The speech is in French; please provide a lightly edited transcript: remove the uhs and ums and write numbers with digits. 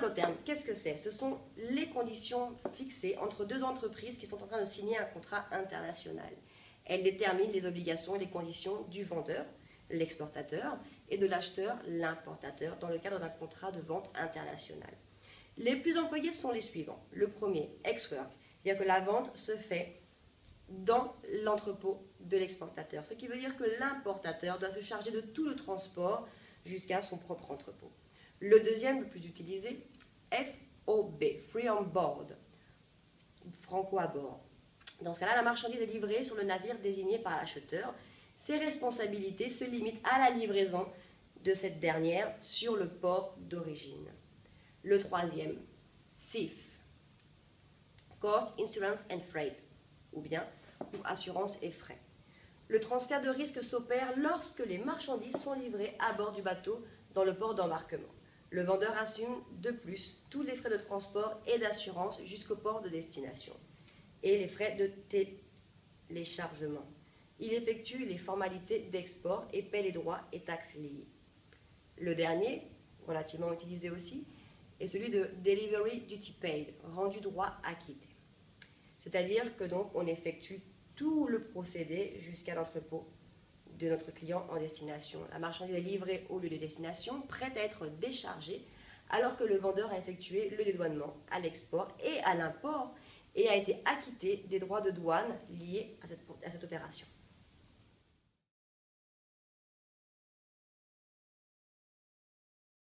Incoterms, qu'est-ce que c'est? Ce sont les conditions fixées entre deux entreprises qui sont en train de signer un contrat international. Elles déterminent les obligations et les conditions du vendeur, l'exportateur, et de l'acheteur, l'importateur, dans le cadre d'un contrat de vente international. Les plus employés sont les suivants. Le premier, ex-work, c'est-à-dire que la vente se fait dans l'entrepôt de l'exportateur, ce qui veut dire que l'importateur doit se charger de tout le transport jusqu'à son propre entrepôt. Le deuxième, le plus utilisé, FOB, Free on Board, franco à bord. Dans ce cas-là, la marchandise est livrée sur le navire désigné par l'acheteur. Ses responsabilités se limitent à la livraison de cette dernière sur le port d'origine. Le troisième, CIF, Cost, Insurance and Freight, ou bien assurance et frais. Le transfert de risque s'opère lorsque les marchandises sont livrées à bord du bateau dans le port d'embarquement. Le vendeur assume de plus tous les frais de transport et d'assurance jusqu'au port de destination et les frais de téléchargement. Il effectue les formalités d'export et paie les droits et taxes liés. Le dernier, relativement utilisé aussi, est celui de Delivery Duty Paid, rendu droit acquitté. C'est-à-dire que donc on effectue tout le procédé jusqu'à l'entrepôt de notre client en destination. La marchandise est livrée au lieu de destination, prête à être déchargée, alors que le vendeur a effectué le dédouanement à l'export et à l'import et a été acquitté des droits de douane liés à cette opération.